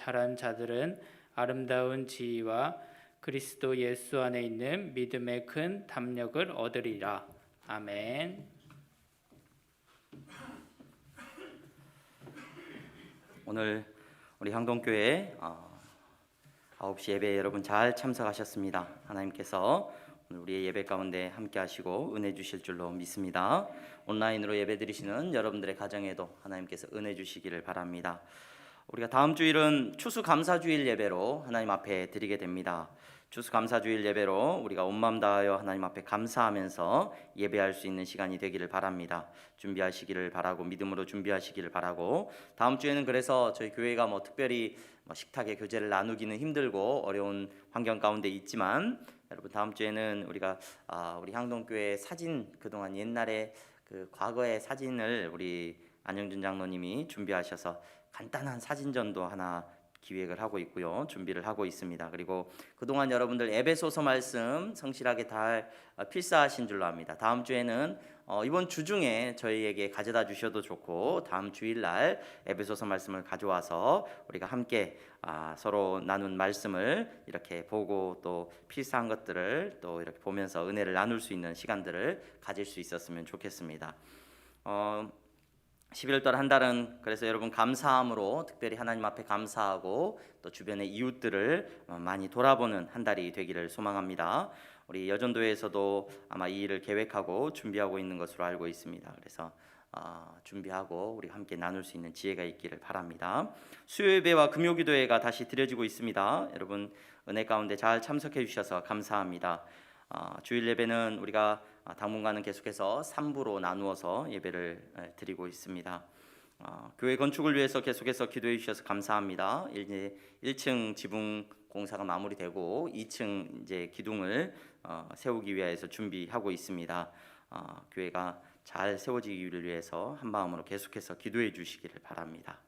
잘한 자들은 아름다운 지위와 그리스도 예수 안에 있는 믿음의 큰 담력을 얻으리라. 아멘. 오늘 우리 향동교회 9시 예배 여러분 잘 참석하셨습니다. 하나님께서 오늘 우리의 예배 가운데 함께 하시고 은혜 주실 줄로 믿습니다. 온라인으로 예배 드리시는 여러분들의 가정에도 하나님께서 은혜 주시기를 바랍니다. 우리가 다음 주일은 추수감사주일 예배로 하나님 앞에 드리게 됩니다. 추수감사주일 예배로 우리가 온 마음 다하여 하나님 앞에 감사하면서 예배할 수 있는 시간이 되기를 바랍니다. 준비하시기를 바라고, 믿음으로 준비하시기를 바라고, 다음 주에는 그래서 저희 교회가 특별히 식탁에 교제를 나누기는 힘들고 어려운 환경 가운데 있지만, 여러분 다음 주에는 우리가 우리 향동교회 사진, 그동안 옛날에 그 과거의 사진을 우리 안영준 장로님이 준비하셔서 간단한 사진전도 하나 기획을 하고 있고요, 준비를 하고 있습니다. 그리고 그동안 여러분들 에베소서 말씀 성실하게 다 필사하신 줄로 압니다. 다음 주에는 이번 주 중에 저희에게 가져다 주셔도 좋고, 다음 주일날 에베소서 말씀을 가져와서 우리가 함께 서로 나눈 말씀을 이렇게 보고 또 필사한 것들을 또 이렇게 보면서 은혜를 나눌 수 있는 시간들을 가질 수 있었으면 좋겠습니다. 11월달 한 달은 그래서 여러분 감사함으로 특별히 하나님 앞에 감사하고 또 주변의 이웃들을 많이 돌아보는 한 달이 되기를 소망합니다. 우리 여전도에서도 아마 이 일을 계획하고 준비하고 있는 것으로 알고 있습니다. 그래서 준비하고 우리 함께 나눌 수 있는 지혜가 있기를 바랍니다. 수요예배와 금요기도회가 다시 드려지고 있습니다. 여러분 은혜 가운데 잘 참석해 주셔서 감사합니다. 주일 예배는 우리가 당분간은 계속해서 3부로 나누어서 예배를 드리고 있습니다. 교회 건축을 위해서 계속해서 기도해 주셔서 감사합니다. 이제 1층 지붕 공사가 마무리되고 2층 이제 기둥을 세우기 위해서 준비하고 있습니다. 교회가 잘 세워지기를 위해서 한 마음으로 계속해서 기도해 주시기를 바랍니다.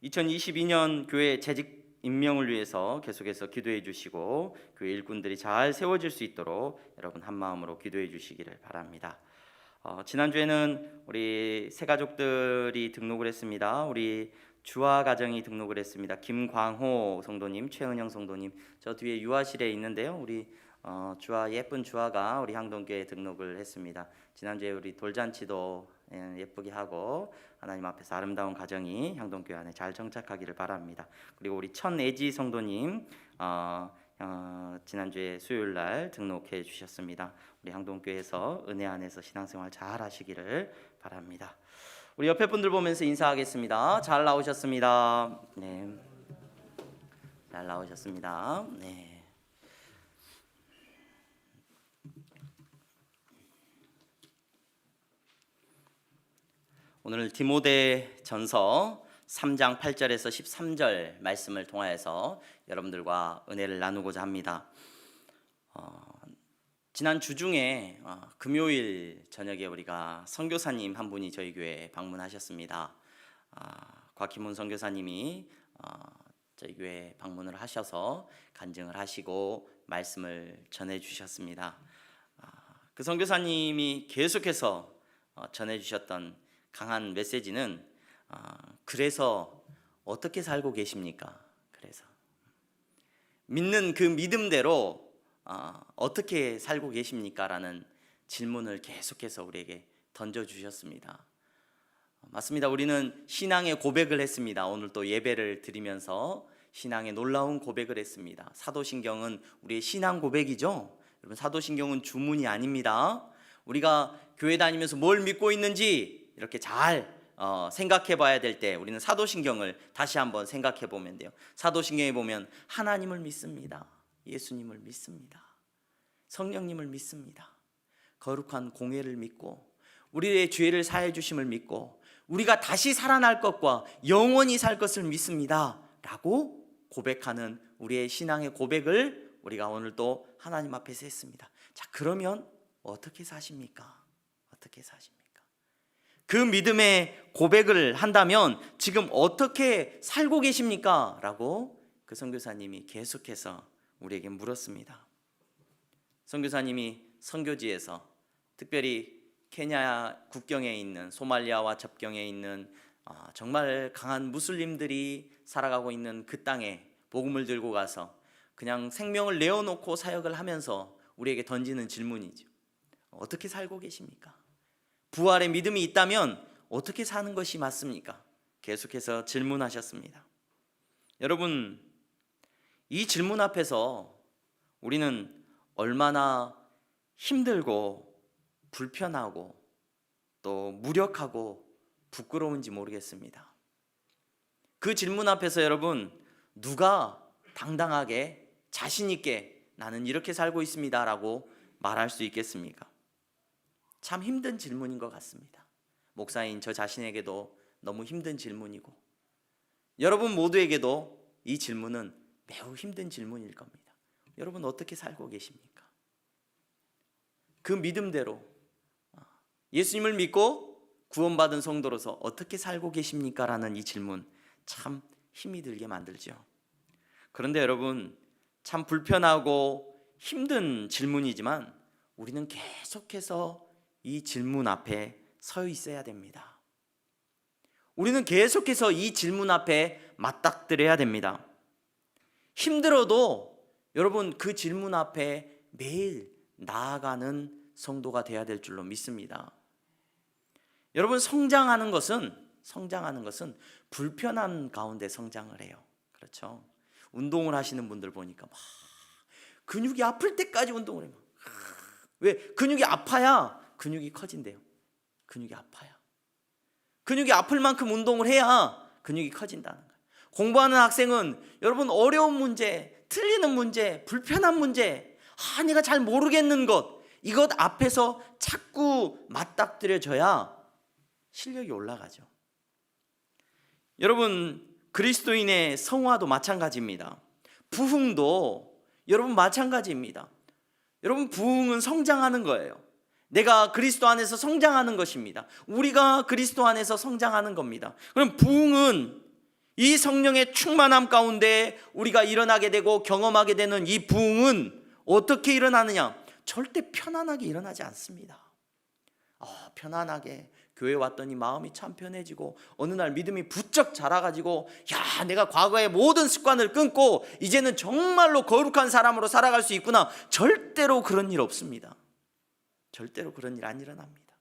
2022년 교회 재직 임명을 위해서 계속해서 기도해 주시고 교회 일꾼들이 잘 세워질 수 있도록 여러분 한 마음으로 기도해 주시기를 바랍니다. 지난주에는 우리 새 가족들이 등록을 했습니다. 우리 주아 가정이 등록을 했습니다. 김광호 성도님, 최은영 성도님, 저 뒤에 유아실에 있는데요. 우리 주아, 예쁜 주아가 우리 향동교회에 등록을 했습니다. 지난주에 우리 돌잔치도 예쁘게 하고 하나님 앞에서 아름다운 가정이 향동교회 안에 잘 정착하기를 바랍니다. 그리고 우리 천애지 성도님 지난주에 수요일날 등록해 주셨습니다. 우리 향동교회에서 은혜 안에서 신앙생활 잘 하시기를 바랍니다. 우리 옆에 분들 보면서 인사하겠습니다. 잘 나오셨습니다. 네, 잘 나오셨습니다. 네. 오늘 디모데전서 3장 8절에서 13절 말씀을 통하여서 여러분들과 은혜를 나누고자 합니다. 지난 주 중에 금요일 저녁에 우리가 선교사님 한 분이 저희 교회에 방문하셨습니다. 곽희문 선교사님이 저희 교회에 방문을 하셔서 간증을 하시고 말씀을 전해 주셨습니다. 그 선교사님이 계속해서 전해 주셨던 강한 메시지는 그래서 어떻게 살고 계십니까? 그래서 믿는 그 믿음대로 어떻게 살고 계십니까? 라는 질문을 계속해서 우리에게 던져주셨습니다. 맞습니다. 우리는 신앙의 고백을 했습니다. 오늘 또 예배를 드리면서 신앙의 놀라운 고백을 했습니다. 사도신경은 우리의 신앙 고백이죠. 여러분 사도신경은 주문이 아닙니다. 우리가 교회 다니면서 뭘 믿고 있는지 이렇게 잘 생각해 봐야 될 때 우리는 사도신경을 다시 한번 생각해 보면 돼요. 사도신경에 보면 하나님을 믿습니다. 예수님을 믿습니다. 성령님을 믿습니다. 거룩한 공회를 믿고 우리의 죄를 사해 주심을 믿고 우리가 다시 살아날 것과 영원히 살 것을 믿습니다 라고 고백하는 우리의 신앙의 고백을 우리가 오늘 또 하나님 앞에서 했습니다. 자, 그러면 어떻게 사십니까? 어떻게 사십니까? 그 믿음의 고백을 한다면 지금 어떻게 살고 계십니까? 라고 그 선교사님이 계속해서 우리에게 물었습니다. 선교사님이 선교지에서 특별히 케냐 국경에 있는 소말리아와 접경에 있는 정말 강한 무슬림들이 살아가고 있는 그 땅에 복음을 들고 가서 그냥 생명을 내어놓고 사역을 하면서 우리에게 던지는 질문이죠. 어떻게 살고 계십니까? 부활의 믿음이 있다면 어떻게 사는 것이 맞습니까? 계속해서 질문하셨습니다. 여러분, 이 질문 앞에서 우리는 얼마나 힘들고 불편하고 또 무력하고 부끄러운지 모르겠습니다. 그 질문 앞에서 여러분, 누가 당당하게 자신 있게 나는 이렇게 살고 있습니다 라고 말할 수 있겠습니까? 참 힘든 질문인 것 같습니다. 목사인 저 자신에게도 너무 힘든 질문이고 여러분 모두에게도 이 질문은 매우 힘든 질문일 겁니다. 여러분 어떻게 살고 계십니까? 그 믿음대로 예수님을 믿고 구원받은 성도로서 어떻게 살고 계십니까? 라는 이 질문 참 힘이 들게 만들죠. 그런데 여러분, 참 불편하고 힘든 질문이지만 우리는 계속해서 이 질문 앞에 서 있어야 됩니다. 우리는 계속해서 이 질문 앞에 맞닥뜨려야 됩니다. 힘들어도 여러분 그 질문 앞에 매일 나아가는 성도가 되어야 될 줄로 믿습니다. 여러분, 성장하는 것은 불편한 가운데 성장을 해요. 그렇죠? 운동을 하시는 분들 보니까 막 근육이 아플 때까지 운동을 해요. 왜? 근육이 아파야 근육이 커진대요. 근육이 아파야. 근육이 아플 만큼 운동을 해야 근육이 커진다는 거예요. 공부하는 학생은 여러분 어려운 문제, 틀리는 문제, 불편한 문제, 내가 잘 모르겠는 것, 이것 앞에서 자꾸 맞닥뜨려져야 실력이 올라가죠. 여러분, 그리스도인의 성화도 마찬가지입니다. 부흥도 여러분 마찬가지입니다. 여러분, 부흥은 성장하는 거예요. 내가 그리스도 안에서 성장하는 것입니다. 우리가 그리스도 안에서 성장하는 겁니다. 그럼 부흥은 이 성령의 충만함 가운데 우리가 일어나게 되고 경험하게 되는 이 부흥은 어떻게 일어나느냐? 절대 편안하게 일어나지 않습니다. 편안하게 교회 왔더니 마음이 참 편해지고 어느 날 믿음이 부쩍 자라가지고 내가 과거의 모든 습관을 끊고 이제는 정말로 거룩한 사람으로 살아갈 수 있구나. 절대로 그런 일 없습니다. 절대로 그런 일 안 일어납니다.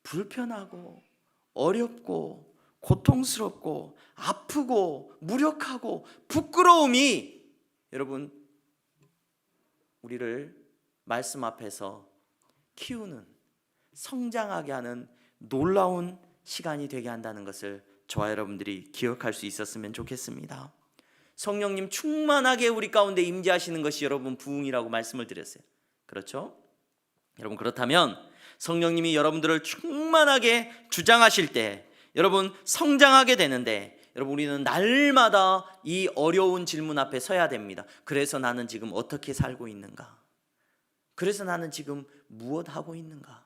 불편하고 어렵고 고통스럽고 아프고 무력하고 부끄러움이 여러분 우리를 말씀 앞에서 키우는, 성장하게 하는 놀라운 시간이 되게 한다는 것을 저와 여러분들이 기억할 수 있었으면 좋겠습니다. 성령님 충만하게 우리 가운데 임재하시는 것이 여러분 부흥이라고 말씀을 드렸어요. 그렇죠? 여러분, 그렇다면 성령님이 여러분들을 충만하게 주장하실 때 여러분 성장하게 되는데 여러분 우리는 날마다 이 어려운 질문 앞에 서야 됩니다. 그래서 나는 지금 어떻게 살고 있는가? 그래서 나는 지금 무엇 하고 있는가?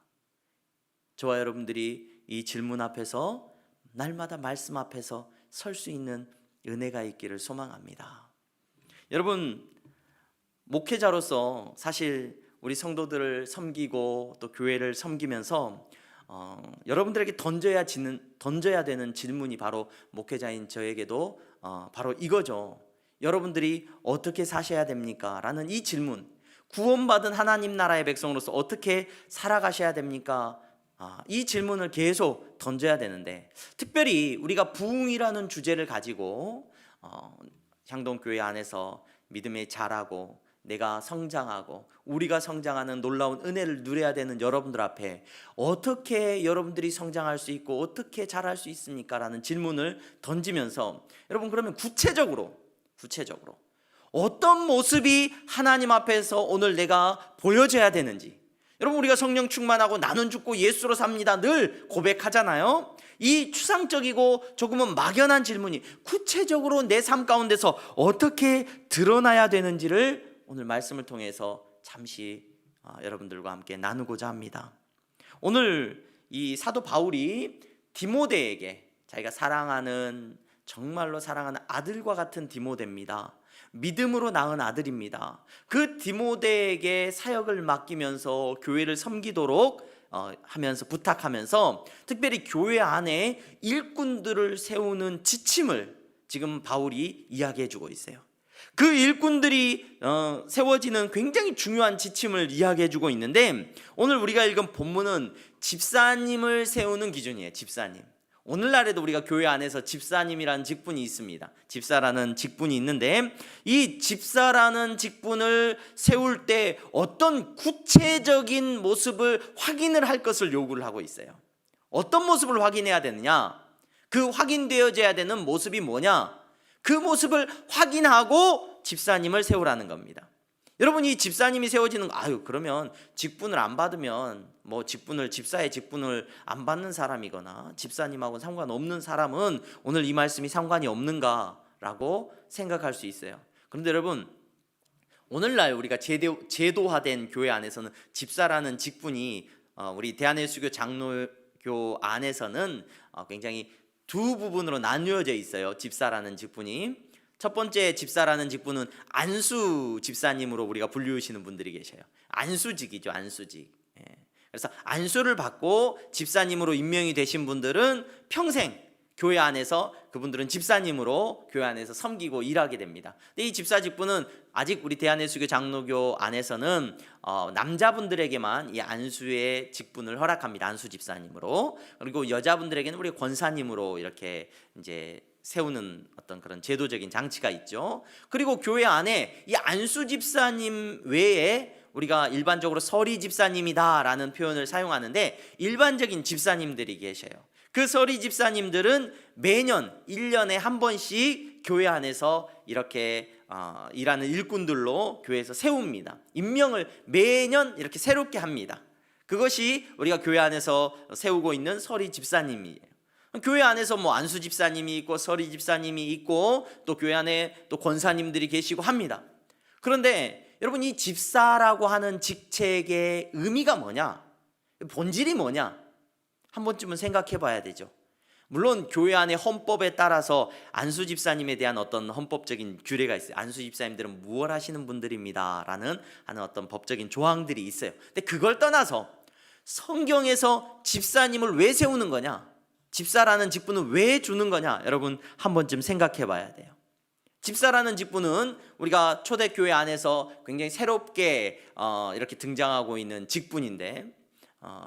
저와 여러분들이 이 질문 앞에서 날마다 말씀 앞에서 설 수 있는 은혜가 있기를 소망합니다. 여러분, 목회자로서 사실 우리 성도들을 섬기고 또 교회를 섬기면서 여러분들에게 던져야 되는 질문이 바로 목회자인 저에게도 바로 이거죠. 여러분들이 어떻게 사셔야 됩니까? 라는 이 질문, 구원받은 하나님 나라의 백성으로서 어떻게 살아가셔야 됩니까? 이 질문을 계속 던져야 되는데, 특별히 우리가 부흥이라는 주제를 가지고 향동교회 안에서 믿음에 자라고 내가 성장하고 우리가 성장하는 놀라운 은혜를 누려야 되는 여러분들 앞에 어떻게 여러분들이 성장할 수 있고 어떻게 자랄 수 있습니까? 라는 질문을 던지면서 여러분, 그러면 구체적으로 어떤 모습이 하나님 앞에서 오늘 내가 보여줘야 되는지, 여러분 우리가 성령 충만하고 나는 죽고 예수로 삽니다 늘 고백하잖아요. 이 추상적이고 조금은 막연한 질문이 구체적으로 내 삶 가운데서 어떻게 드러나야 되는지를 오늘 말씀을 통해서 잠시 여러분들과 함께 나누고자 합니다. 오늘 이 사도 바울이 디모데에게, 자기가 사랑하는, 정말로 사랑하는 아들과 같은 디모데입니다. 믿음으로 낳은 아들입니다. 그 디모데에게 사역을 맡기면서 교회를 섬기도록 하면서 부탁하면서 특별히 교회 안에 일꾼들을 세우는 지침을 지금 바울이 이야기해주고 있어요. 그 일꾼들이 세워지는 굉장히 중요한 지침을 이야기해주고 있는데, 오늘 우리가 읽은 본문은 집사님을 세우는 기준이에요. 집사님. 오늘날에도 우리가 교회 안에서 집사님이라는 직분이 있습니다. 집사라는 직분이 있는데, 이 집사라는 직분을 세울 때 어떤 구체적인 모습을 확인을 할 것을 요구를 하고 있어요. 어떤 모습을 확인해야 되느냐? 그 확인되어져야 되는 모습이 뭐냐? 그 모습을 확인하고 집사님을 세우라는 겁니다. 여러분, 이 집사님이 세워지는 거, 그러면 직분을 안 받으면 집사의 직분을 안 받는 사람이거나 집사님하고는 상관없는 사람은 오늘 이 말씀이 상관이 없는가라고 생각할 수 있어요. 그런데 여러분, 오늘날 우리가 제도화된 교회 안에서는 집사라는 직분이 우리 대한예수교 장로교 안에서는 굉장히 두 부분으로 나뉘어져 있어요. 집사라는 직분이. 첫 번째 집사라는 직분은 안수 집사님으로 우리가 불리우시는 분들이 계셔요. 안수직이죠. 안수직. 그래서 안수를 받고 집사님으로 임명이 되신 분들은 평생 교회 안에서 그분들은 집사님으로 교회 안에서 섬기고 일하게 됩니다. 근데 이 집사 직분은 아직 우리 대한예수교 장로교 안에서는 남자분들에게만 이 안수의 직분을 허락합니다. 안수 집사님으로. 그리고 여자분들에게는 우리 권사님으로 이렇게 이제 세우는 어떤 그런 제도적인 장치가 있죠. 그리고 교회 안에 이 안수 집사님 외에 우리가 일반적으로 서리 집사님이다라는 표현을 사용하는데, 일반적인 집사님들이 계셔요. 그 서리 집사님들은 매년 1년에 한 번씩 교회 안에서 이렇게 일하는 일꾼들로 교회에서 세웁니다. 임명을 매년 이렇게 새롭게 합니다. 그것이 우리가 교회 안에서 세우고 있는 서리 집사님이에요. 교회 안에서 안수 집사님이 있고 서리 집사님이 있고 또 교회 안에 또 권사님들이 계시고 합니다. 그런데 여러분, 이 집사라고 하는 직책의 의미가 뭐냐? 본질이 뭐냐? 한 번쯤은 생각해 봐야 되죠. 물론 교회 안의 헌법에 따라서 안수 집사님에 대한 어떤 헌법적인 규례가 있어요. 안수 집사님들은 무엇 하시는 분들입니다 라는 어떤 법적인 조항들이 있어요. 근데 그걸 떠나서 성경에서 집사님을 왜 세우는 거냐? 집사라는 직분은 왜 주는 거냐? 여러분, 한 번쯤 생각해 봐야 돼요. 집사라는 직분은 우리가 초대교회 안에서 굉장히 새롭게 이렇게 등장하고 있는 직분인데,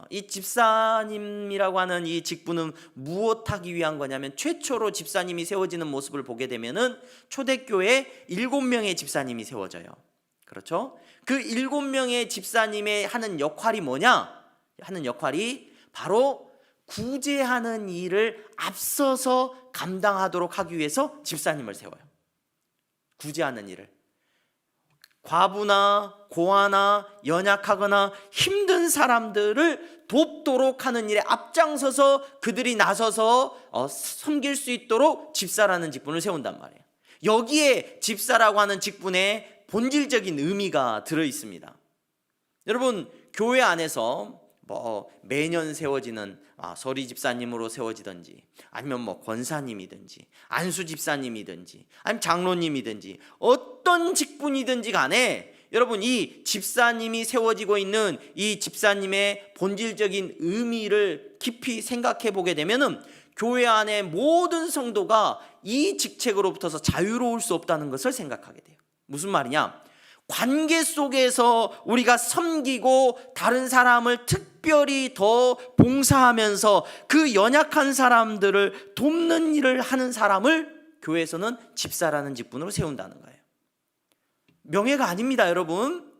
이 집사님이라고 하는 이 직분은 무엇하기 위한 거냐면, 최초로 집사님이 세워지는 모습을 보게 되면은 초대교회에 7명의 집사님이 세워져요. 그렇죠? 그 7명의 집사님의 하는 역할이 뭐냐? 하는 역할이 바로 구제하는 일을 앞서서 감당하도록 하기 위해서 집사님을 세워요. 구제하는 일을. 과부나 고아나 연약하거나 힘든 사람들을 돕도록 하는 일에 앞장서서 그들이 나서서 섬길 수 있도록 집사라는 직분을 세운단 말이에요. 여기에 집사라고 하는 직분에 본질적인 의미가 들어 있습니다. 여러분, 교회 안에서 매년 세워지는 서리 집사님으로 세워지든지, 아니면 권사님이든지 안수 집사님이든지 아니면 장로님이든지 어떤 직분이든지 간에, 여러분, 이 집사님이 세워지고 있는 이 집사님의 본질적인 의미를 깊이 생각해 보게 되면은 교회 안의 모든 성도가 이 직책으로부터서 자유로울 수 없다는 것을 생각하게 돼요. 무슨 말이냐? 관계 속에서 우리가 섬기고 다른 사람을 특별히 더 봉사하면서 그 연약한 사람들을 돕는 일을 하는 사람을 교회에서는 집사라는 직분으로 세운다는 거예요. 명예가 아닙니다, 여러분.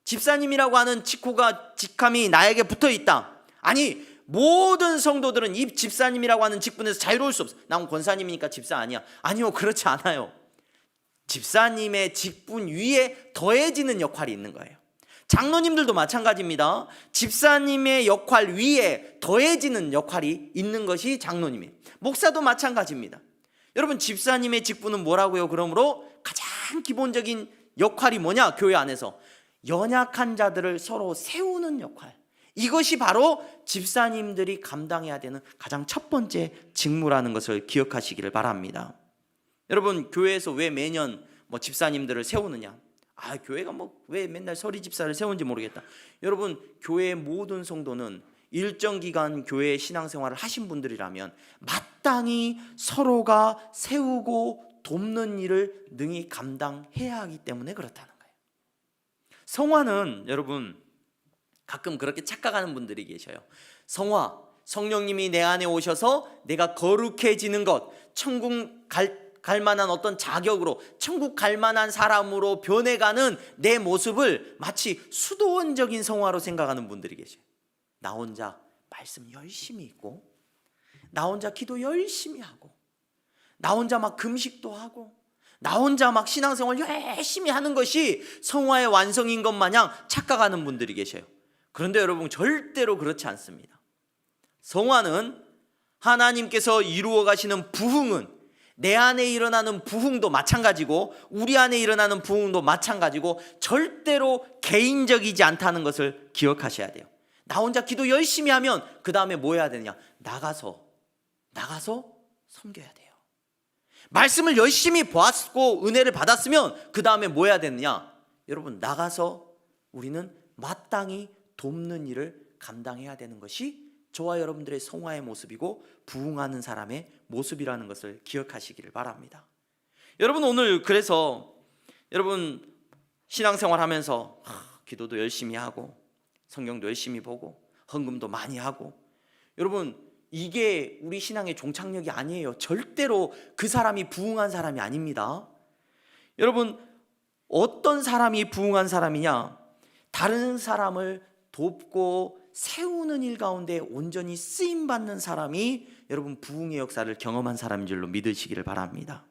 집사님이라고 하는 직함이 나에게 붙어 있다. 아니, 모든 성도들은 이 집사님이라고 하는 직분에서 자유로울 수 없어. 난 권사님이니까 집사 아니야. 아니요, 그렇지 않아요. 집사님의 직분 위에 더해지는 역할이 있는 거예요. 장로님들도 마찬가지입니다. 집사님의 역할 위에 더해지는 역할이 있는 것이 장로님이에요. 목사도 마찬가지입니다. 여러분, 집사님의 직분은 뭐라고요? 그러므로 가장 기본적인 역할이 뭐냐? 교회 안에서 연약한 자들을 서로 세우는 역할. 이것이 바로 집사님들이 감당해야 되는 가장 첫 번째 직무라는 것을 기억하시기를 바랍니다. 여러분, 교회에서 왜 매년 집사님들을 세우느냐? 교회가 왜 맨날 서리 집사를 세운지 모르겠다. 여러분, 교회의 모든 성도는 일정 기간 교회 신앙생활을 하신 분들이라면 마땅히 서로가 세우고 돕는 일을 능히 감당해야 하기 때문에 그렇다는 거예요. 성화는 여러분 가끔 그렇게 착각하는 분들이 계셔요. 성화, 성령님이 내 안에 오셔서 내가 거룩해지는 것, 천국 갈 만한 어떤 자격으로, 천국 갈 만한 사람으로 변해가는 내 모습을 마치 수도원적인 성화로 생각하는 분들이 계셔요. 나 혼자 말씀 열심히 읽고, 나 혼자 기도 열심히 하고, 나 혼자 막 금식도 하고, 나 혼자 막 신앙생활 열심히 하는 것이 성화의 완성인 것 마냥 착각하는 분들이 계셔요. 그런데 여러분 절대로 그렇지 않습니다. 성화는 하나님께서 이루어 가시는 부흥은 내 안에 일어나는 부흥도 마찬가지고 우리 안에 일어나는 부흥도 마찬가지고 절대로 개인적이지 않다는 것을 기억하셔야 돼요. 나 혼자 기도 열심히 하면 그 다음에 뭐 해야 되느냐? 나가서 섬겨야 돼요. 말씀을 열심히 보았고 은혜를 받았으면 그 다음에 뭐 해야 되느냐? 여러분 나가서 우리는 마땅히 돕는 일을 감당해야 되는 것이 저와 여러분들의 성화의 모습이고 부흥하는 사람의 모습이라는 것을 기억하시기를 바랍니다. 여러분 오늘 그래서 여러분 신앙생활 하면서 기도도 열심히 하고 성경도 열심히 보고 헌금도 많이 하고, 여러분 이게 우리 신앙의 종착역이 아니에요. 절대로 그 사람이 부흥한 사람이 아닙니다. 여러분 어떤 사람이 부흥한 사람이냐? 다른 사람을 돕고 세우는 일 가운데 온전히 쓰임받는 사람이 여러분 부흥의 역사를 경험한 사람인 줄로 믿으시기를 바랍니다.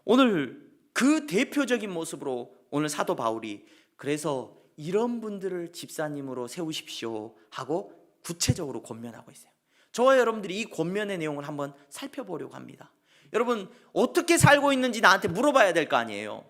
오늘 그 대표적인 모습으로 오늘 사도 바울이 그래서 이런 분들을 집사님으로 세우십시오 하고 구체적으로 권면하고 있어요. 저와 여러분들이 이 권면의 내용을 한번 살펴보려고 합니다. 여러분 어떻게 살고 있는지 나한테 물어봐야 될 거 아니에요.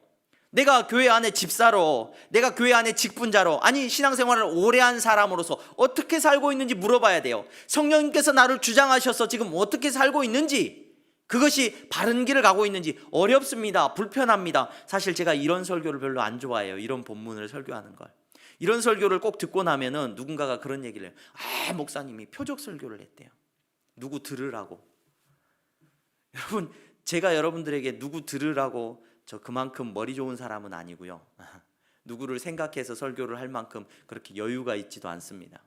내가 교회 안에 집사로, 내가 교회 안에 직분자로, 아니 신앙생활을 오래 한 사람으로서 어떻게 살고 있는지 물어봐야 돼요. 성령님께서 나를 주장하셔서 지금 어떻게 살고 있는지, 그것이 바른 길을 가고 있는지. 어렵습니다. 불편합니다. 사실 제가 이런 설교를 별로 안 좋아해요. 이런 본문을 설교하는 걸. 이런 설교를 꼭 듣고 나면은 누군가가 그런 얘기를 해요. 목사님이 표적 설교를 했대요. 누구 들으라고. 여러분 제가 여러분들에게 누구 들으라고 저 그만큼 머리 좋은 사람은 아니고요. 누구를 생각해서 설교를 할 만큼 그렇게 여유가 있지도 않습니다.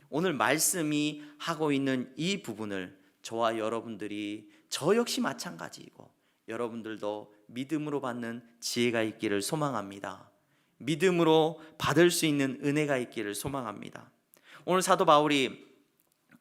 오늘 말씀이 하고 있는 이 부분을 저와 여러분들이, 저 역시 마찬가지이고 여러분들도 믿음으로 받는 지혜가 있기를 소망합니다. 믿음으로 받을 수 있는 은혜가 있기를 소망합니다. 오늘 사도 바울이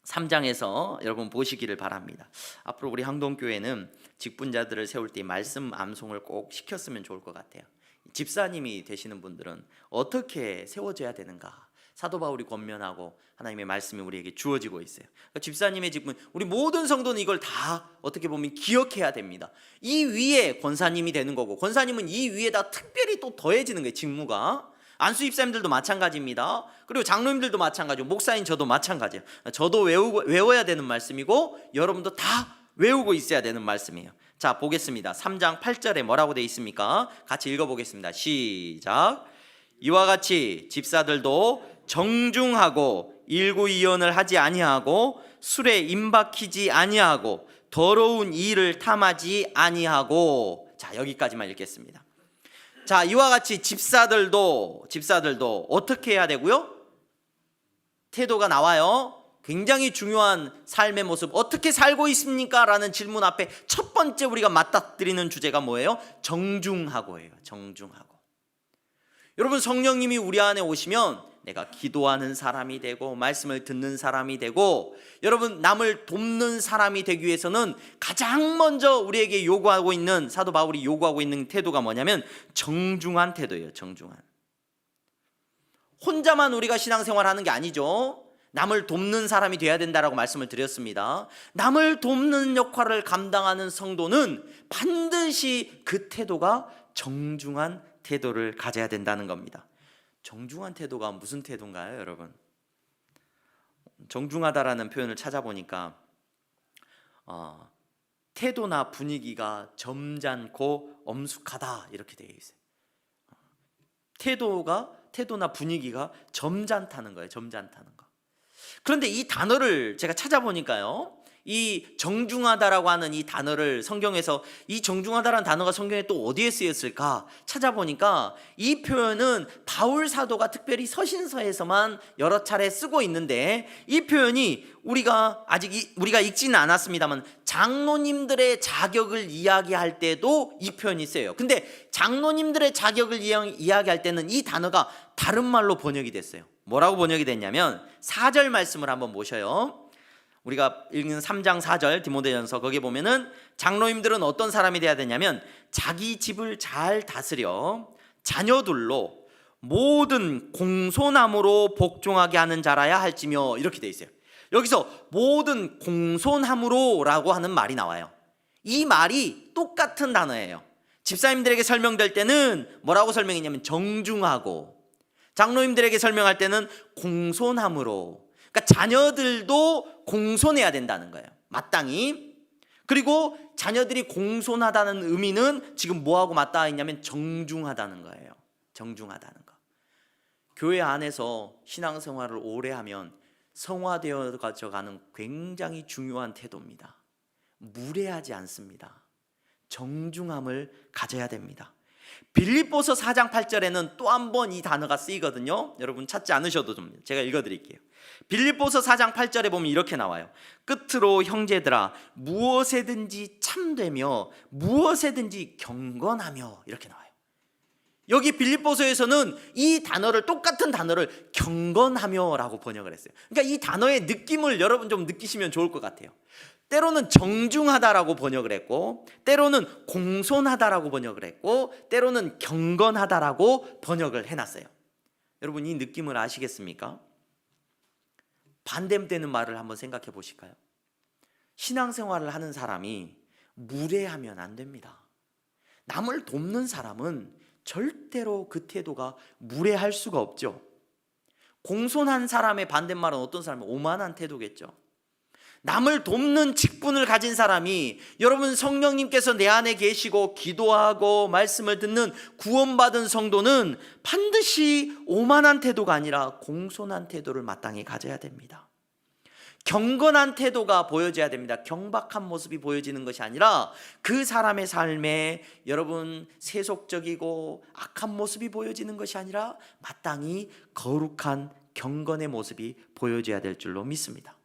3장에서 여러분 보시기를 바랍니다. 앞으로 우리 항동교회는 직분자들을 세울 때 말씀 암송을 꼭 시켰으면 좋을 것 같아요. 집사님이 되시는 분들은 어떻게 세워져야 되는가, 사도 바울이 권면하고 하나님의 말씀이 우리에게 주어지고 있어요. 그러니까 집사님의 직분, 우리 모든 성도는 이걸 다 어떻게 보면 기억해야 됩니다. 이 위에 권사님이 되는 거고, 권사님은 이 위에다 특별히 또 더해지는 거예요. 직무가. 안수 집사님들도 마찬가지입니다. 그리고 장로님들도 마찬가지고 목사인 저도 마찬가지예요. 저도 외워야 되는 말씀이고 여러분도 다 외우고 있어야 되는 말씀이에요. 자 보겠습니다. 3장 8절에 뭐라고 되어 있습니까? 같이 읽어보겠습니다. 시작. 이와 같이 집사들도 정중하고 일구이연을 하지 아니하고 술에 임박히지 아니하고 더러운 일을 탐하지 아니하고. 자 여기까지만 읽겠습니다. 자 이와 같이 집사들도 어떻게 해야 되고요? 태도가 나와요. 굉장히 중요한 삶의 모습, 어떻게 살고 있습니까? 라는 질문 앞에 첫 번째 우리가 맞닥뜨리는 주제가 뭐예요? 정중하고예요. 정중하고. 여러분 성령님이 우리 안에 오시면 내가 기도하는 사람이 되고 말씀을 듣는 사람이 되고, 여러분 남을 돕는 사람이 되기 위해서는 가장 먼저 우리에게 요구하고 있는, 사도 바울이 요구하고 있는 태도가 뭐냐면 정중한 태도예요. 정중한. 혼자만 우리가 신앙생활 하는 게 아니죠. 남을 돕는 사람이 돼야 된다라고 말씀을 드렸습니다. 남을 돕는 역할을 감당하는 성도는 반드시 그 태도가 정중한 태도를 가져야 된다는 겁니다. 정중한 태도가 무슨 태도인가요, 여러분? 정중하다라는 표현을 찾아보니까 태도나 분위기가 점잖고 엄숙하다 이렇게 되어 있어요. 태도나 분위기가 점잖다는 거예요. 점잖다는 거. 그런데 이 단어를 제가 찾아보니까요, 이 정중하다라고 하는 이 단어를 성경에서, 이 정중하다라는 단어가 성경에 또 어디에 쓰였을까 찾아보니까 이 표현은 바울 사도가 특별히 서신서에서만 여러 차례 쓰고 있는데, 이 표현이 우리가 읽지는 않았습니다만 장로님들의 자격을 이야기할 때도 이 표현이 쓰여요. 근데 장로님들의 자격을 이야기할 때는 이 단어가 다른 말로 번역이 됐어요. 뭐라고 번역이 됐냐면 4절 말씀을 한번 보셔요. 우리가 읽는 3장 4절 디모데전서, 거기에 보면은 장로님들은 어떤 사람이 돼야 되냐면 자기 집을 잘 다스려 자녀들로 모든 공손함으로 복종하게 하는 자라야 할지며, 이렇게 돼 있어요. 여기서 모든 공손함으로라고 하는 말이 나와요. 이 말이 똑같은 단어예요. 집사님들에게 설명될 때는 뭐라고 설명했냐면 정중하고, 장로님들에게 설명할 때는 공손함으로. 그러니까 자녀들도 공손해야 된다는 거예요, 마땅히. 그리고 자녀들이 공손하다는 의미는 지금 뭐하고 맞닿아 있냐면 정중하다는 거예요. 정중하다는 거. 교회 안에서 신앙생활을 오래 하면 성화되어 가는 굉장히 중요한 태도입니다. 무례하지 않습니다. 정중함을 가져야 됩니다. 빌립보서 4장 8절에는 또 한 번 이 단어가 쓰이거든요. 여러분 찾지 않으셔도 좀 제가 읽어드릴게요. 빌립보서 4장 8절에 보면 이렇게 나와요. 끝으로 형제들아, 무엇에든지 참되며 무엇에든지 경건하며, 이렇게 나와요. 여기 빌립보서에서는 이 단어를, 똑같은 단어를 경건하며라고 번역을 했어요. 그러니까 이 단어의 느낌을 여러분 좀 느끼시면 좋을 것 같아요. 때로는 정중하다라고 번역을 했고, 때로는 공손하다라고 번역을 했고, 때로는 경건하다라고 번역을 해놨어요. 여러분 이 느낌을 아시겠습니까? 반대되는 말을 한번 생각해 보실까요? 신앙생활을 하는 사람이 무례하면 안 됩니다. 남을 돕는 사람은 절대로 그 태도가 무례할 수가 없죠. 공손한 사람의 반대말은 어떤 사람은 오만한 태도겠죠. 남을 돕는 직분을 가진 사람이, 여러분 성령님께서 내 안에 계시고 기도하고 말씀을 듣는 구원받은 성도는 반드시 오만한 태도가 아니라 공손한 태도를 마땅히 가져야 됩니다. 경건한 태도가 보여져야 됩니다. 경박한 모습이 보여지는 것이 아니라 그 사람의 삶에 여러분 세속적이고 악한 모습이 보여지는 것이 아니라 마땅히 거룩한 경건의 모습이 보여져야 될 줄로 믿습니다.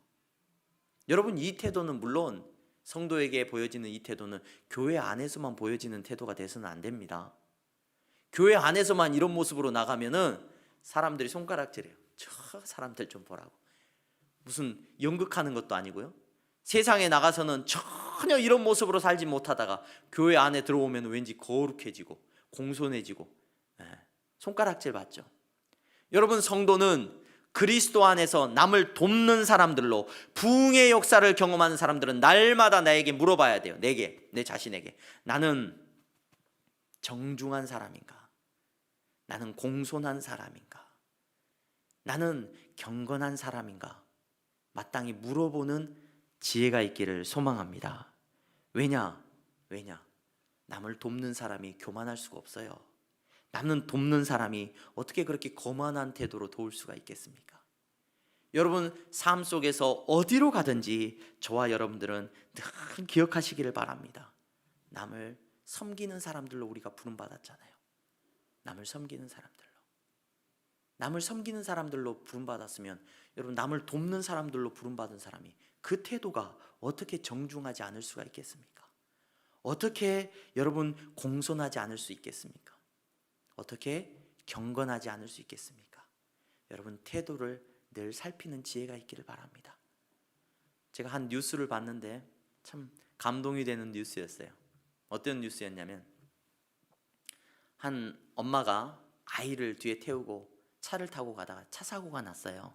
여러분 이 태도는 물론 성도에게 보여지는 이 태도는 교회 안에서만 보여지는 태도가 돼서는 안 됩니다. 교회 안에서만 이런 모습으로 나가면은 사람들이 손가락질해요. 저 사람들 좀 보라고. 무슨 연극하는 것도 아니고요. 세상에 나가서는 전혀 이런 모습으로 살지 못하다가 교회 안에 들어오면 왠지 거룩해지고 공손해지고, 손가락질 받죠. 여러분 성도는 그리스도 안에서 남을 돕는 사람들로, 부흥의 역사를 경험하는 사람들은 날마다 나에게 물어봐야 돼요. 내 자신에게, 나는 정중한 사람인가? 나는 공손한 사람인가? 나는 경건한 사람인가? 마땅히 물어보는 지혜가 있기를 소망합니다. 왜냐? 남을 돕는 사람이 교만할 수가 없어요. 남을 돕는 사람이 어떻게 그렇게 거만한 태도로 도울 수가 있겠습니까? 여러분 삶 속에서 어디로 가든지 저와 여러분들은 늘 기억하시기를 바랍니다. 남을 섬기는 사람들로 우리가 부름받았잖아요. 남을 섬기는 사람들로 부름받았으면 여러분 남을 돕는 사람들로 부름받은 사람이 그 태도가 어떻게 정중하지 않을 수가 있겠습니까? 어떻게 여러분 공손하지 않을 수 있겠습니까? 어떻게 경건하지 않을 수 있겠습니까? 여러분 태도를 늘 살피는 지혜가 있기를 바랍니다. 제가 한 뉴스를 봤는데 참 감동이 되는 뉴스였어요. 어떤 뉴스였냐면 한 엄마가 아이를 뒤에 태우고 차를 타고 가다가 차 사고가 났어요.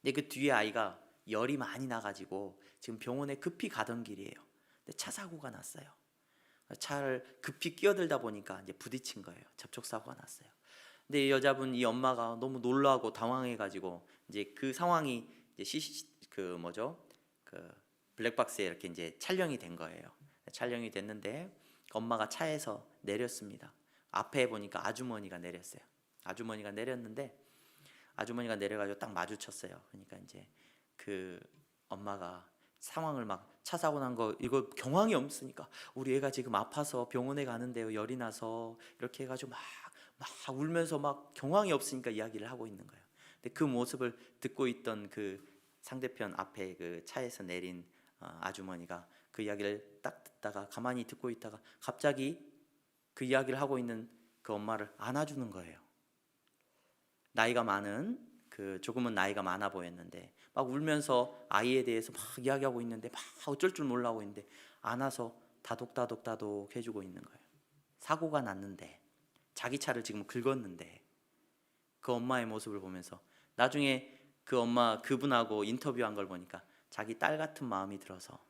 근데 그 뒤에 아이가 열이 많이 나가지고 지금 병원에 급히 가던 길이에요. 근데 차 사고가 났어요. 차를 급히 끼어들다 보니까 이제 부딪힌 거예요. 접촉사고가 났어요. 근데 이 여자분, 이 엄마가 너무 놀라고 당황해가지고 이제 그 상황이 이제 블랙박스에 이렇게 이제 촬영이 된 거예요. 촬영이 됐는데 엄마가 차에서 내렸습니다. 앞에 보니까 아주머니가 내렸어요. 아주머니가 내렸는데 아주머니가 내려가지고 딱 마주쳤어요. 그러니까 이제 그 엄마가 상황을 막 차 사고 난 거 이거 경황이 없으니까 우리 애가 지금 아파서 병원에 가는데요, 열이 나서 이렇게 해가지고 막 울면서 막 경황이 없으니까 이야기를 하고 있는 거예요. 근데 그 모습을 듣고 있던 그 상대편 앞에 그 차에서 내린 아주머니가 그 이야기를 딱 듣다가 가만히 듣고 있다가 갑자기 그 이야기를 하고 있는 그 엄마를 안아주는 거예요. 나이가 많은 조금은 나이가 많아 보였는데 막 울면서 아이에 대해서 막 이야기하고 있는데 막 어쩔 줄 몰라고 있는데 안아서 다독다독 해주고 있는 거예요. 사고가 났는데 자기 차를 지금 긁었는데 그 엄마의 모습을 보면서 나중에 그 엄마 그분하고 인터뷰한 걸 보니까 자기 딸 같은 마음이 들어서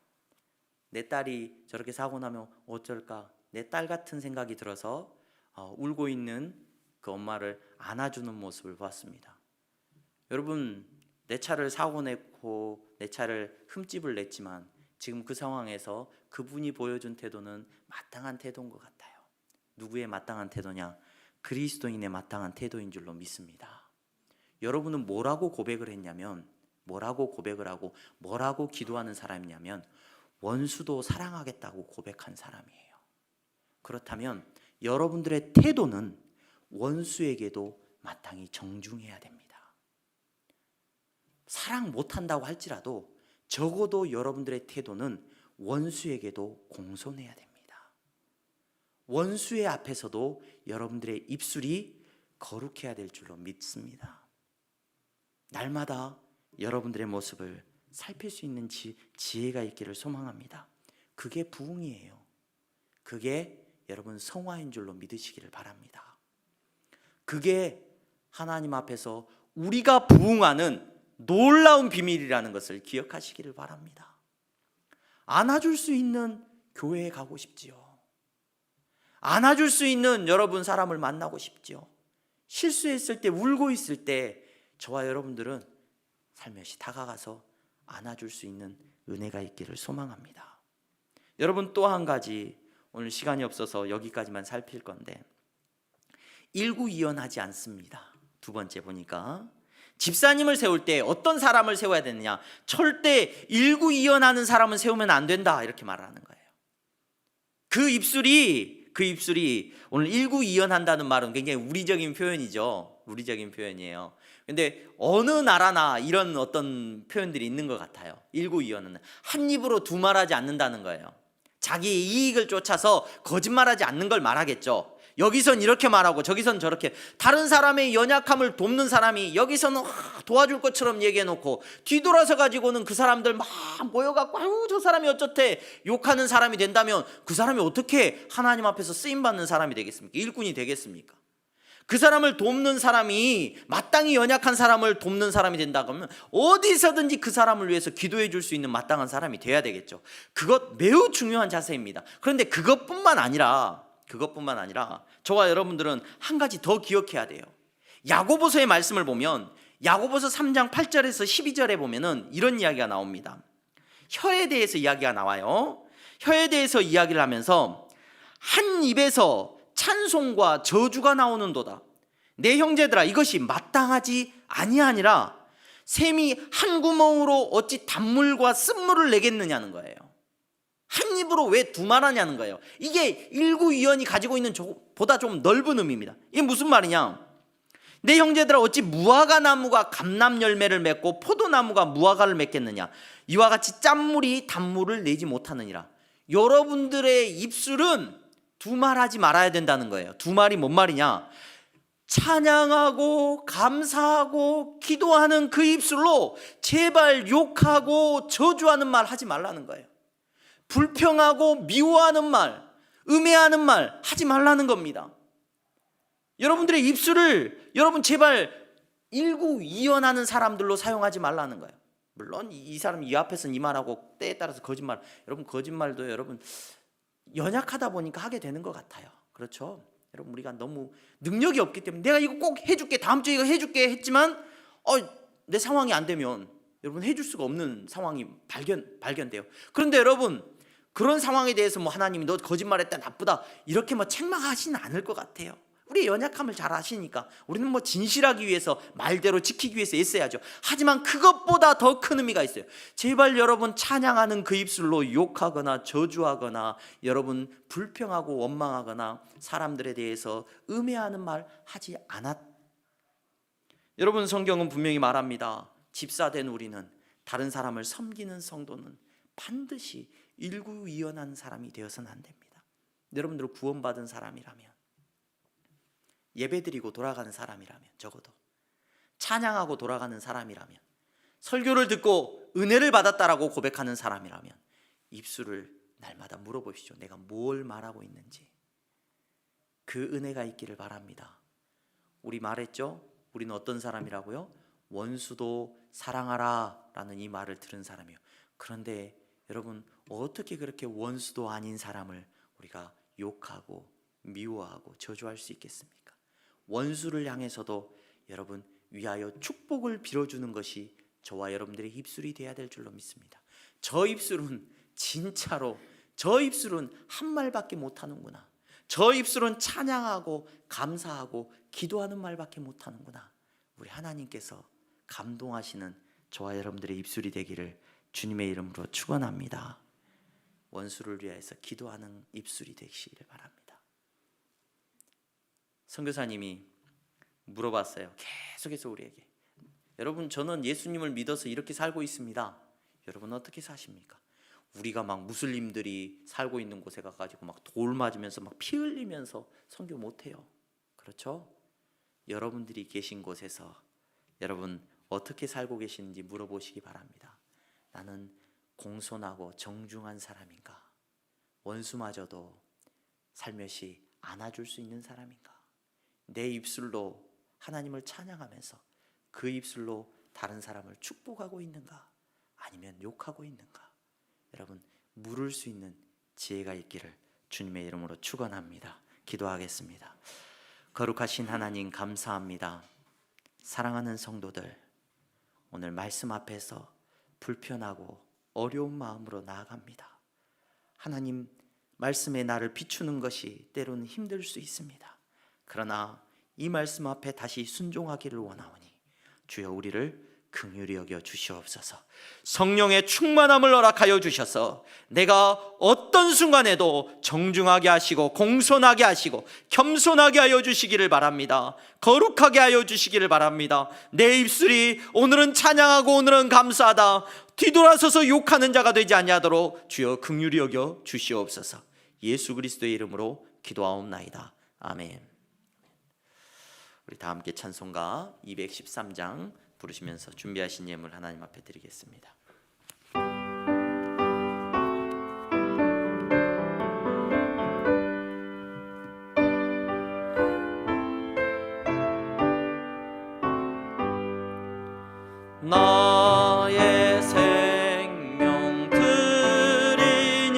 내 딸이 저렇게 사고 나면 어쩔까, 내 딸 같은 생각이 들어서 울고 있는 그 엄마를 안아주는 모습을 보았습니다. 여러분, 내 차를 사고 냈고 내 차를 흠집을 냈지만 지금 그 상황에서 그분이 보여준 태도는 마땅한 태도인 것 같아요. 누구의 마땅한 태도냐? 그리스도인의 마땅한 태도인 줄로 믿습니다. 여러분은 뭐라고 고백을 했냐면, 뭐라고 고백을 하고 뭐라고 기도하는 사람이냐면 원수도 사랑하겠다고 고백한 사람이에요. 그렇다면 여러분들의 태도는 원수에게도 마땅히 정중해야 됩니다. 사랑 못한다고 할지라도 적어도 여러분들의 태도는 원수에게도 공손해야 됩니다. 원수의 앞에서도 여러분들의 입술이 거룩해야 될 줄로 믿습니다. 날마다 여러분들의 모습을 살필 수 있는 지혜가 있기를 소망합니다. 그게 부흥이에요. 그게 여러분 성화인 줄로 믿으시기를 바랍니다. 그게 하나님 앞에서 우리가 부흥하는 놀라운 비밀이라는 것을 기억하시기를 바랍니다. 안아줄 수 있는 교회에 가고 싶지요. 안아줄 수 있는 여러분 사람을 만나고 싶지요. 실수했을 때, 울고 있을 때 저와 여러분들은 살며시 다가가서 안아줄 수 있는 은혜가 있기를 소망합니다. 여러분, 또 한 가지, 오늘 시간이 없어서 여기까지만 살필 건데 일구이연하지 않습니다. 두 번째 보니까 집사님을 세울 때 어떤 사람을 세워야 되느냐, 절대 일구이연하는 사람은 세우면 안 된다, 이렇게 말하는 거예요. 그 입술이 오늘 일구이연한다는 말은 굉장히 우리적인 표현이죠. 우리적인 표현이에요. 근데 어느 나라나 이런 어떤 표현들이 있는 것 같아요. 일구이연은 한 입으로 두 말하지 않는다는 거예요. 자기의 이익을 쫓아서 거짓말하지 않는 걸 말하겠죠. 여기선 이렇게 말하고 저기선 저렇게, 다른 사람의 연약함을 돕는 사람이 여기서는 도와줄 것처럼 얘기해놓고 뒤돌아서 가지고는 그 사람들 막 모여갖고 아유 저 사람이 어쩌대 욕하는 사람이 된다면 그 사람이 어떻게 하나님 앞에서 쓰임받는 사람이 되겠습니까? 일꾼이 되겠습니까? 그 사람을 돕는 사람이 마땅히 연약한 사람을 돕는 사람이 된다 그러면 어디서든지 그 사람을 위해서 기도해 줄 수 있는 마땅한 사람이 돼야 되겠죠. 그것 매우 중요한 자세입니다. 그런데 그것뿐만 아니라 저와 여러분들은 한 가지 더 기억해야 돼요. 야고보서의 말씀을 보면 야고보서 3장 8절에서 12절에 보면은 이런 이야기가 나옵니다. 혀에 대해서 이야기가 나와요. 혀에 대해서 이야기를 하면서 한 입에서 찬송과 저주가 나오는도다. 내 형제들아, 이것이 마땅하지 아니하니라. 샘이 한 구멍으로 어찌 단물과 쓴물을 내겠느냐는 거예요. 한 입으로 왜 두 말 하냐는 거예요. 이게 일구이연이 가지고 있는 보다 좀 넓은 의미입니다. 이게 무슨 말이냐? 내 형제들아, 어찌 무화과 나무가 감람 열매를 맺고 포도나무가 무화과를 맺겠느냐? 이와 같이 짠물이 단물을 내지 못하느니라. 여러분들의 입술은 두 말 하지 말아야 된다는 거예요. 두 말이 뭔 말이냐? 찬양하고 감사하고 기도하는 그 입술로 제발 욕하고 저주하는 말 하지 말라는 거예요. 불평하고 미워하는 말, 음해하는 말 하지 말라는 겁니다. 여러분들의 입술을 여러분 제발 일구이연하는 사람들로 사용하지 말라는 거예요. 물론 이 사람 이 앞에서는 이 말하고 때에 따라서 거짓말, 여러분 거짓말도 여러분 연약하다 보니까 하게 되는 것 같아요. 그렇죠? 여러분 우리가 너무 능력이 없기 때문에 내가 이거 꼭 해줄게, 다음 주에 이거 해줄게 했지만 내 상황이 안 되면 여러분 해줄 수가 없는 상황이 발견돼요. 그런데 여러분 그런 상황에 대해서 뭐 하나님이 너 거짓말했다 나쁘다 이렇게 뭐 책망하시는 않을 것 같아요. 우리의 연약함을 잘 아시니까 우리는 뭐 진실하기 위해서 말대로 지키기 위해서 애써야죠. 하지만 그것보다 더 큰 의미가 있어요. 제발 여러분 찬양하는 그 입술로 욕하거나 저주하거나 여러분 불평하고 원망하거나 사람들에 대해서 음해하는 말 하지 않았. 여러분 성경은 분명히 말합니다. 집사된 우리는 다른 사람을 섬기는 성도는 반드시 일구위원한 사람이 되어서는 안 됩니다. 여러분들 구원받은 사람이라면 예배드리고 돌아가는 사람이라면 적어도 찬양하고 돌아가는 사람이라면 설교를 듣고 은혜를 받았다라고 고백하는 사람이라면 입술을 날마다 물어보십시오. 내가 뭘 말하고 있는지. 그 은혜가 있기를 바랍니다. 우리 말했죠? 우리는 어떤 사람이라고요? 원수도 사랑하라 라는 이 말을 들은 사람이요. 그런데 여러분 어떻게 그렇게 원수도 아닌 사람을 우리가 욕하고 미워하고 저주할 수 있겠습니까? 원수를 향해서도 여러분 위하여 축복을 빌어주는 것이 저와 여러분들의 입술이 돼야 될 줄로 믿습니다. 저 입술은 진짜로 저 입술은 한 말밖에 못하는구나. 저 입술은 찬양하고 감사하고 기도하는 말밖에 못하는구나. 우리 하나님께서 감동하시는 저와 여러분들의 입술이 되기를 주님의 이름으로 축원합니다. 원수를 위해서 기도하는 입술이 되시기를 바랍니다. 선교사님이 물어봤어요. 계속해서 우리에게. 여러분 저는 예수님을 믿어서 이렇게 살고 있습니다. 여러분 어떻게 사십니까? 우리가 막 무슬림들이 살고 있는 곳에 가가지고 막 돌 맞으면서 막 피 흘리면서 선교 못해요. 그렇죠? 여러분들이 계신 곳에서 여러분 어떻게 살고 계시는지 물어보시기 바랍니다. 나는 공손하고 정중한 사람인가? 원수마저도 살며시 안아줄 수 있는 사람인가? 내 입술로 하나님을 찬양하면서 그 입술로 다른 사람을 축복하고 있는가? 아니면 욕하고 있는가? 여러분 물을 수 있는 지혜가 있기를 주님의 이름으로 축원합니다. 기도하겠습니다. 거룩하신 하나님 감사합니다. 사랑하는 성도들 오늘 말씀 앞에서 불편하고 어려운 마음으로 나아갑니다. 하나님 말씀에 나를 비추는 것이 때로는 힘들 수 있습니다. 그러나 이 말씀 앞에 다시 순종하기를 원하오니 주여 우리를 긍휼히 여겨 주시옵소서. 성령의 충만함을 허락하여 주셔서 내가 어떤 순간에도 정중하게 하시고 공손하게 하시고 겸손하게 하여 주시기를 바랍니다. 거룩하게 하여 주시기를 바랍니다. 내 입술이 오늘은 찬양하고 오늘은 감사하다 뒤돌아서서 욕하는 자가 되지 아니하도록 주여 긍휼히 여겨 주시옵소서. 예수 그리스도의 이름으로 기도하옵나이다. 아멘. 우리 다 함께 찬송가 213장 부르시면서 준비하신 예물 하나님 앞에 드리겠습니다. 나의 생명 드리니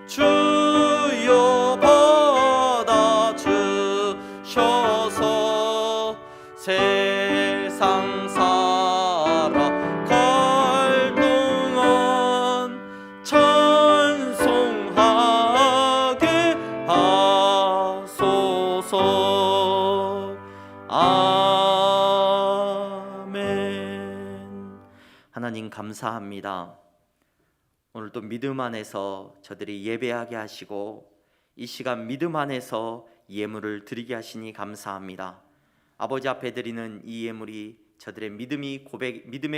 주여 받아 주셔서 세상 살아 갈 동안 찬송하게 하소서. 아멘. 하나님 감사합니다. 오늘 또 믿음 안에서 저들이 예배하게 하시고 이 시간 믿음 안에서 예물을 드리게 하시니 감사합니다. 아버지 앞에 드리는 이 예물이 저들의 믿음의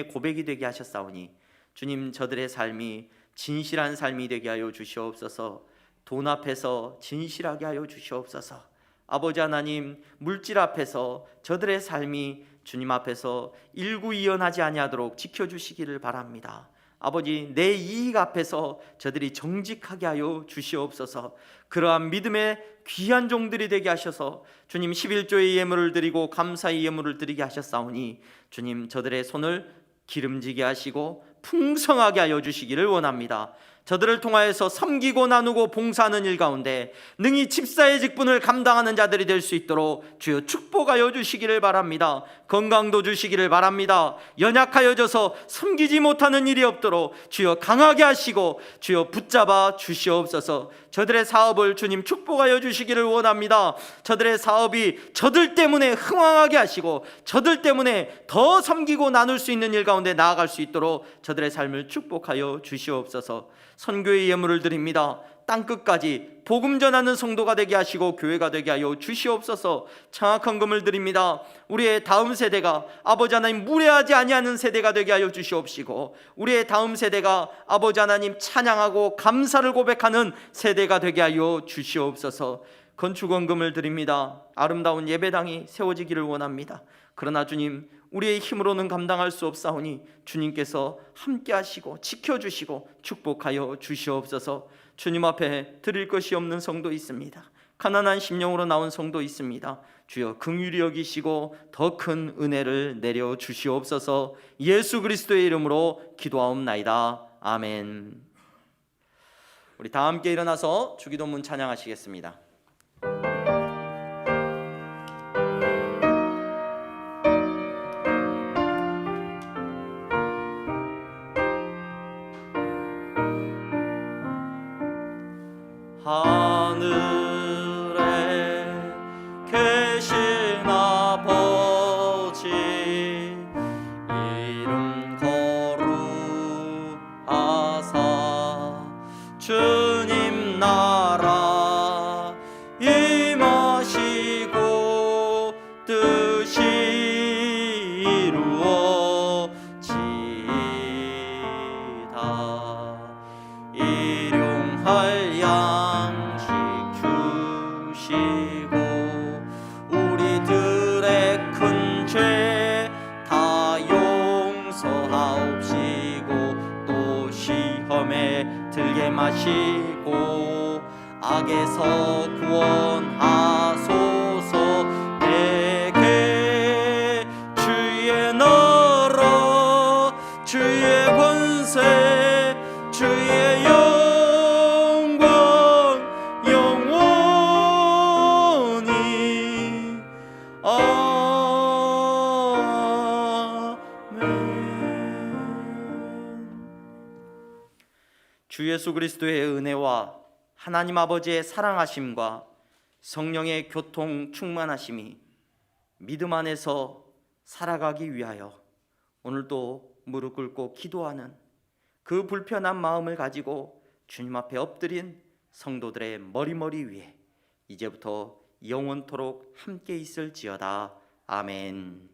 고백이 되게 하셨사오니 주님 저들의 삶이 진실한 삶이 되게 하여 주시옵소서. 돈 앞에서 진실하게 하여 주시옵소서. 아버지 하나님 물질 앞에서 저들의 삶이 주님 앞에서 일구이연하지 아니하도록 지켜주시기를 바랍니다. 아버지 내 이익 앞에서 저들이 정직하게 하여 주시옵소서. 그러한 믿음의 귀한 종들이 되게 하셔서 주님 11조의 예물을 드리고 감사의 예물을 드리게 하셨사오니 주님 저들의 손을 기름지게 하시고 풍성하게 하여 주시기를 원합니다. 저들을 통하여서 섬기고 나누고 봉사하는 일 가운데 능히 집사의 직분을 감당하는 자들이 될 수 있도록 주여 축복하여 주시기를 바랍니다. 건강도 주시기를 바랍니다. 연약하여져서 섬기지 못하는 일이 없도록 주여 강하게 하시고 주여 붙잡아 주시옵소서. 저들의 사업을 주님 축복하여 주시기를 원합니다. 저들의 사업이 저들 때문에 흥왕하게 하시고 저들 때문에 더 섬기고 나눌 수 있는 일 가운데 나아갈 수 있도록 저들의 삶을 축복하여 주시옵소서. 선교의 예물을 드립니다. 땅끝까지 복음 전하는 성도가 되게 하시고 교회가 되게 하여 주시옵소서. 장악한 금을 드립니다. 우리의 다음 세대가 아버지 하나님 무례하지 아니하는 세대가 되게 하여 주시옵시고 우리의 다음 세대가 아버지 하나님 찬양하고 감사를 고백하는 세대가 되게 하여 주시옵소서. 건축원금을 드립니다. 아름다운 예배당이 세워지기를 원합니다. 그러나 주님, 우리의 힘으로는 감당할 수 없사오니 주님께서 함께 하시고 지켜주시고 축복하여 주시옵소서. 주님 앞에 드릴 것이 없는 성도 있습니다. 가난한 심령으로 나온 성도 있습니다. 주여 긍휼히 여기시고 더 큰 은혜를 내려 주시옵소서. 예수 그리스도의 이름으로 기도하옵나이다. 아멘. 우리 다 함께 일어나서 주기도문 찬양하시겠습니다. 하늘에 계신 아버지 이름 거룩하사 주님 나라 임하시고 뜻이 이루어지다. 일용할 양식 주시고 우리들의 큰 죄 다 용서하옵시고 또 시험에 들게 마시고 악에서 구원하소서. 내게 주의 나라 주의 권세 주의 영광 영원히 아멘. 주 예수 그리스도의 은혜와 하나님 아버지의 사랑하심과 성령의 교통 충만하심이 믿음 안에서 살아가기 위하여 오늘도 무릎 꿇고 기도하는 그 불편한 마음을 가지고 주님 앞에 엎드린 성도들의 머리 위에 이제부터 영원토록 함께 있을지어다. 아멘.